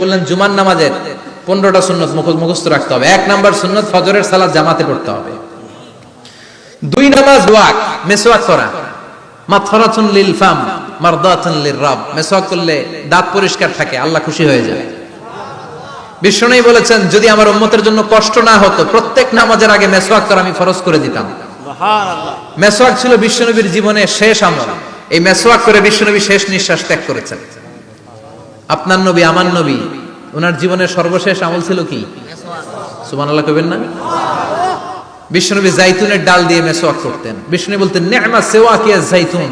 বললেন জুমার নামাজের 15টা সুন্নত মুখস্থ রাখতে হবে। 1 নাম্বার সুন্নত ফজরের সালাত জামাতে পড়তে হবে। 2 নাম্বার ওয়াক মিসওয়াক করা, মাতফারাতুন লিল ফাম মারদাতুন লির রাব। মিসওয়াক করলে দাঁত পরিষ্কার থাকে, আল্লাহ খুশি হয়ে যায়। বিশ্বনবী বলেছেন যদি আমার উম্মতের জন্য কষ্ট না হতো প্রত্যেক নামাজের আগে মিসওয়াক করা আমি ফরজ করে দিতাম। সুবহানাল্লাহ। মিসওয়াক ছিল বিশ্বনবীর জীবনের শেষ আমল। এই মিসওয়াক করে বিশ্বনবী শেষ নিঃশ্বাস ত্যাগ করেছেন। আপনার নবী আমার নবী ওনার জীবনের সর্বশেষ আমল ছিল কি? সুবহানাল্লাহ কইবেন না? বিশ্বনবী জাইতুনের ডাল দিয়ে মিসওয়াক করতেন। বিশ্বনবী বলতেন নি'মা সিওয়াকি আয-যাইতুন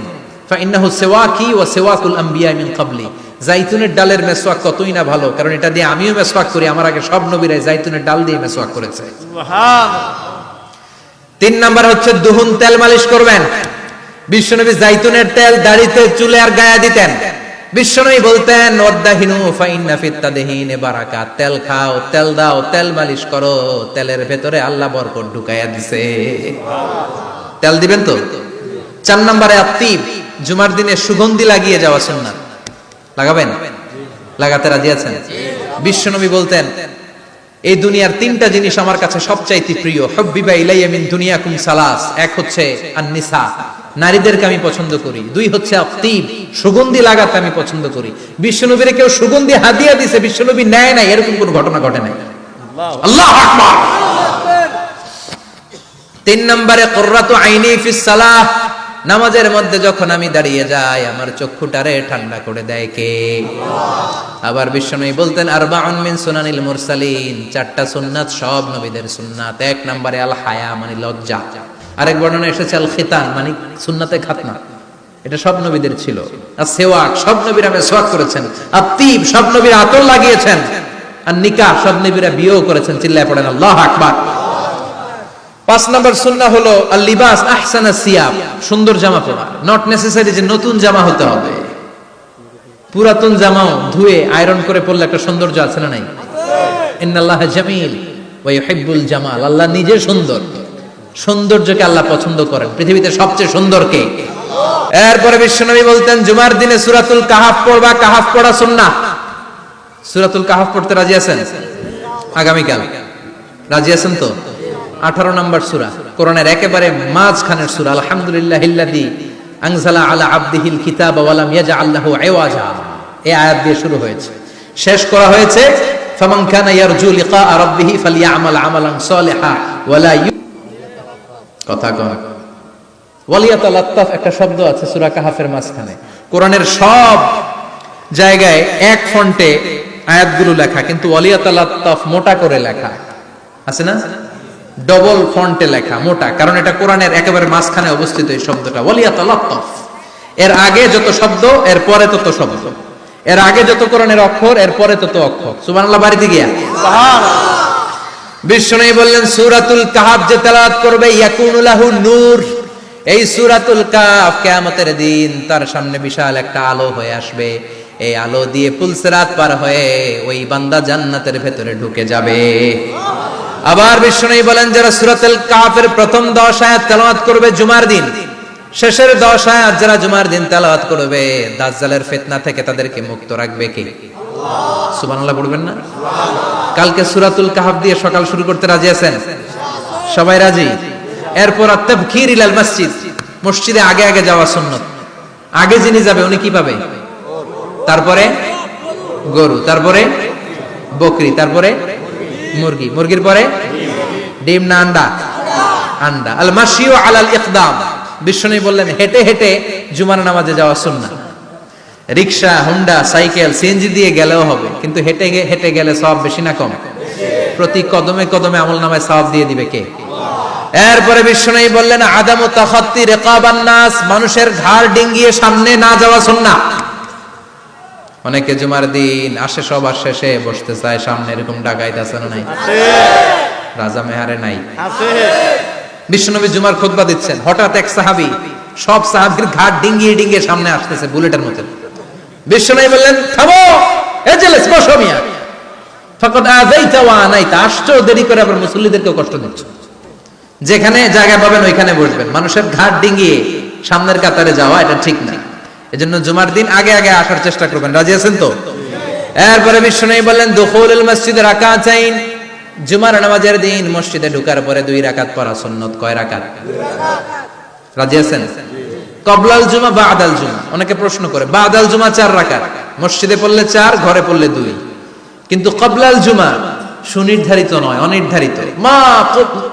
ফাইন্নাহু সিওয়াকি ওয়া সিওয়াকুল আম্বিয়া মিন ক্বাবলি। জাইতুনের ডালের মিসওয়াক কতই না ভালো, কারণ এটা দিয়ে আমিও মিসওয়াক করি, আমার আগে সব নবীরা জাইতুনের ডাল দিয়ে মিসওয়াক করেছে। সুবহানাল্লাহ। 3 নাম্বার হচ্ছে দুহুন, তেল মালিশ করবেন। বিশ্বনবী জাইতুনের তেল দাড়িতে চুলে আর গায়ে দিতেন। বিশ্বনবী বলতেন ওয়াদাহিনু ফাইন্না ফিত তাদহিনে বারাকাত। তেল খাও, তেল দাও, তেল মালিশ করো, তেলের ভেতরে আল্লাহ বরকত ঢুকাইয়া দিছে। তেল দিবেন তো? 4 নম্বরে আত্তিব, জুমার দিনে সুগন্ধি লাগিয়ে যাওয়া সুন্নাত। লাগাবেন? লাগাতে রাজি আছেন? বিশ্বনবী বলতেন এই দুনিয়ার 3টা জিনিস আমার কাছে সবচাইতে প্রিয়। হুব্বিবা ইলাইয়া মিন দুনিয়াকুম সালাস। 1 হচ্ছে আন-নিসা, নারীদেরকে আমি পছন্দ করি। 2 হচ্ছে আত্তিব, সুগন্ধি লাগাতে আমি পছন্দ করি। বিশ্বনবীরে কেউ সুগন্ধি হাদিয়া দিয়েছে, বিশ্বনবী নেয় নাই, এরকম কোনো ঘটনা ঘটে নাই। আল্লাহু আকবার। 3 নম্বরে কুররাতু আইনি ফিস সালাহ। নামাজের মধ্যে যখন আমি দাঁড়িয়ে যাই আমার চক্ষুটারে ঠান্ডা করে দেয় কে? আবার বিশ্বনবী বলতেন আরবাউন মিন সুনানিল মুরসালিন। 4টা সুন্নাত সব নবীদের সুন্নাত। 1 নম্বরে আল হায়া মানে লজ্জা। আরেক বর্ণনা এসেছে আল খিতান মানে সুন্নাতে খাতনা, এটা সব নবীদের ছিল। আর সেওয়াক, সব নবীরা মিসওয়াক করেছেন। আত্তিব, সব নবীরা আতর লাগিয়েছেন। আর নিকাহ, সব নবীরা বিয়েও করেছেন। চিল্লায় পড়েন আল্লাহু আকবার। 5 নম্বর সুন্নাহ হলো আল লিবাস আহসানা সিয়াব, সুন্দর জামা পরা। নট নেসেসারি যে নতুন জামা হতে হবে, পুরাতন জামাও ধুয়ে আয়রন করে পরলে একটা সৌন্দর্য আছে না নাই? ইন্নাল্লাহা জামিল ওয়া ইউহিব্বুল জামাল। আল্লাহ নিজে সুন্দর, সৌন্দর্যকে আল্লাহ পছন্দ করেন। পৃথিবীতে সবচেয়ে সুন্দর কে? এরপরে বিশ্বনবী বলতেন জুমার দিনে সূরাতুল কাহাফ পড়বা। কাহাফ পড়া সুন্নাহ। সূরাতুল কাহাফ পড়তে রাজি আছেন? আগামীকাল রাজি আছেন তো? 18 নম্বর সূরা, কোরআনের একেবারে মাঝখানের সূরা। আলহামদুলিল্লাহিল্লাযী আনজালা আলা আবদিহিল কিতাবা ওয়া লাম ইয়াজআল লাহু ইওয়াজা। এই আয়াত দিয়ে শুরু হয়েছে, শেষ করা হয়েছে ফামান কানা ইয়ারজু লিকা রাব্বিহি ফালইয়ামাল আমালান সালিহা ওয়া লা কথা কন। ওয়ালিয়াতালাত্তাফ একটা শব্দ আছে সূরা কাহাফের মাঝখানে। কোরআনের সব জায়গায় এক ফন্টে আয়াতগুলো লেখা, কিন্তু ওয়ালিয়াতালাত্তাফ মোটা করে লেখা আছে না? ডবল ফন্টে লেখা, মোটা, কারণ এটা কোরআনের একেবারে মাঝখানে অবস্থিত এই শব্দটা ওয়ালিয়াতালাত্তাফ। এর আগে যত শব্দ এর পরে তত শব্দ, এর আগে যত কোরআনের অক্ষর এর পরে তত অক্ষর। সুবহানাল্লাহ বাড়িতে গিয়া সুবহানাল্লাহ। বিশ্বনবী বললেন সূরাতুল কাহাফ যে তেলাওয়াত করবে ইয়াকুনু লাহু নূর। এই সূরাতুল কাহাফ কিয়ামতের দিন তার সামনে বিশাল একটা আলো হয়ে আসবে। এই আলো দিয়ে পুলসিরাত পার হয়ে ওই বান্দা জান্নাতের ভেতরে ঢুকে যাবে। আবার বিশ্বনবী বলেন যারা সূরাতুল কাহাফের প্রথম 10 আয়াত তেলাওয়াত করবে জুমার দিন, শেষের 10 আয়াত যারা জুমার দিন তেলাওয়াত করবে দাজ্জালের ফিতনা থেকে তাদেরকে মুক্ত রাখবে কে? আল্লাহ। সুবহানাল্লাহ পড়বেন না? সুবহানাল্লাহ। কালকে সূরাতুল কাহাফ দিয়ে সকাল শুরু করতে রাজি আছেন? সবাই রাজি? এরপর আত-তাবকির ইলাল মসজিদ, মসজিদে আগে আগে যাওয়া সুন্নাত। আগে যিনি যাবে উনি কি পাবে? তারপরে গরু, তারপরে বকরি, তারপরে মুরগি, মুরগির পরে ডিম না আন্ডা? আন্ডা। আল মাশিউ আলাল ইকদাম। বিশ্বনবী বললেন হেঁটে হেঁটে জুমার নামাজে যাওয়া সুন্নাহ। রিকশা, হুন্ডা, সাইকেল, সিএনজি দিয়ে গেলেও হবে, কিন্তু হেঁটে হেঁটে গেলে সওয়াব বেশি না কম? প্রতি কদমে কদমে আমলনামায় সওয়াব দিয়ে দিবে কে? এরপরে বিশ্বনবী বললেন আদামু তাখাত্তি রিকাবান নাস, মানুষের ঘাড় ডিঙ্গিয়ে সামনে না যাওয়া সুন্নাহ। অনেকে জুমার দিন আসে সবার শেষে বসতে চায় সামনে, এরকম ডাকাইত আছে না নাই? আছে। রাজা মেহারে নাই? আছে। বিশ্বনবী জুমার খুতবা দিচ্ছেন, হঠাৎ এক সাহাবী সব সাহাবীর ঘাড় ডিঙ্গিয়ে ডিঙ্গিয়ে সামনে আসতেছে বুলেটের মতো। বিশ্বনবী বললেন থামো, এজলিস, বসো মিয়া। ফাকাদ আযাইতা ওয়া আনাইতা, আসছো দেরি করে আবার মুসল্লিদেরকে কষ্ট দিচ্ছ। যেখানে জায়গা পাবেন ওইখানে বসবেন। মানুষের ঘাড় ডিঙ্গিয়ে সামনের কাতারে যাওয়া এটা ঠিক না। এজন্য জুমার দিন আগে আগে আসার চেষ্টা করবেন। রাজি আছেন তো? এরপরে বিশ্বনবী বললেন দুখুলুল মসজিদ রাকাতাইন, জুমার নামাজের দিন মসজিদে ঢোকার পরে 2 রাকাত পড়া সুন্নাত। কয় রাকাত? 2 রাকাত। রাজি আছেন? কবলাল জুমা বাদাল জুমা, অনেকে প্রশ্ন করে বাদাল জুমা 4 রাকাত, মসজিদে পড়লে 4, ঘরে পড়লে 2, কিন্তু কবলাল জুমা সুনির্ধারিত নয়, অনির্ধারিত। মা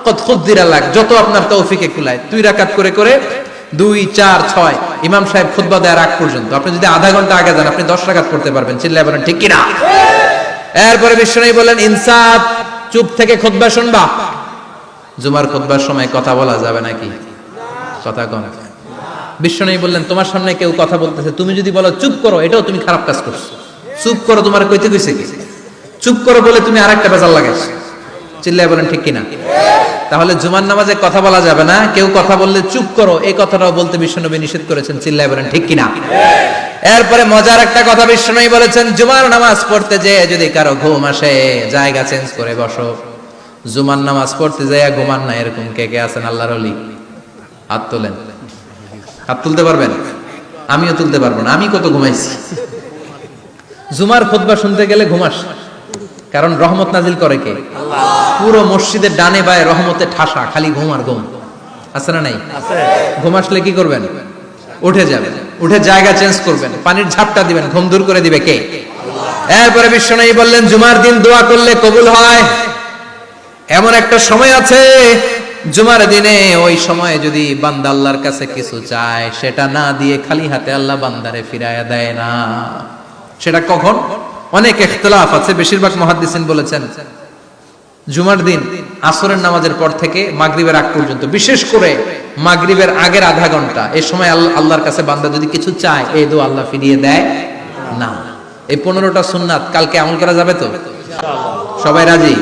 কদ খুদ্দিরা লাক, যত আপনার তৌফিকে কুলায় 2 রাকাত করে করে 2, 4, 6 ইমাম সাহেব খুতবা দেওয়ার আগ পর্যন্ত আপনি যদি আধা ঘন্টা আগে যান আপনি 10 রাকাত পড়তে পারবেন। চিল্লায় বলেন ঠিক কিনা? এরপরে বিশ্বনবী বলেন ইনসাত, চুপ থেকে খুতবা শুনবা। জুমার খুতবার সময় কথা বলা যাবে নাকি? কথা কম। বিশ্বনবী বললেন তোমার সামনে কেউ কথা বলতেছে, তুমি যদি বলো চুপ করো, এটাও তুমি খারাপ কাজ করছো। চুপ করো তোমার কইতে কইছে কি? চুপ করো বলে তুমি আরেকটা বেজাল লাগাইছো। চিল্লায় বলেন ঠিক কিনা? তাহলে জুমার নামাজে কথা বলা যাবে না, কেউ কথা বললে চুপ করো এই কথাটাও বলতে বিশ্বনবী নিষেধ করেছেন। চিল্লায় বলেন ঠিক কিনা? এরপরে মজার একটা কথা বিশ্বনবী বলেছেন, জুমার নামাজ পড়তে যে যদি কারো ঘুম আসে জায়গা চেঞ্জ করে বসো। জুমার নামাজ পড়তে যায় ঘুমান না, এরকম কে কে আছেন আল্লাহর ওলি? হাত তোলেন। হাত তুলতে পারবেন? আমিও তুলতে পারবো না, আমি কত ঘুমাইছি। জুমার খুতবা শুনতে গেলে ঘুমাস, কারণ রহমত নাজিল করে কে? আল্লাহ। পুরো মসজিদের ডানে বায়ে রহমতে ঠাসা, খালি ঘুম আর ঘুম। আছে না নাই? আছে। ঘুম আসলে কি করবেন? উঠে যাবেন, উঠে জায়গা চেঞ্জ করবেন, পানির ঝাপটা দিবেন, ঘুম দূর করে দিবে কে? আল্লাহ। এরপরে বিশ্বনবী বললেন জুমার দিন দোয়া করলে কবুল হয়। এমন একটা সময় আছে জুমার দিনে, ওই সময়ে যদি বান্দা আল্লাহর কাছে কিছু চায় সেটা না দিয়ে খালি হাতে আল্লাহ বান্দারে ফিরায়া দেয় না। সেটা কখন? অনেক ইখতিলাফ আছে, বেশিরভাগ মুহাদ্দিসিন বলেছেন জুমার দিন আসরের নামাজের পর থেকে মাগরিবের আগ পর্যন্ত, বিশেষ করে মাগরিবের আগের আধা ঘন্টা, এই সময় আল্লাহর কাছে বান্দা যদি কিছু চায় এই দোয়া আল্লাহ ফিরিয়ে দেয় না। এই 15টা সুন্নাত কালকে আমল করা যাবে তো? সবাই রাজি?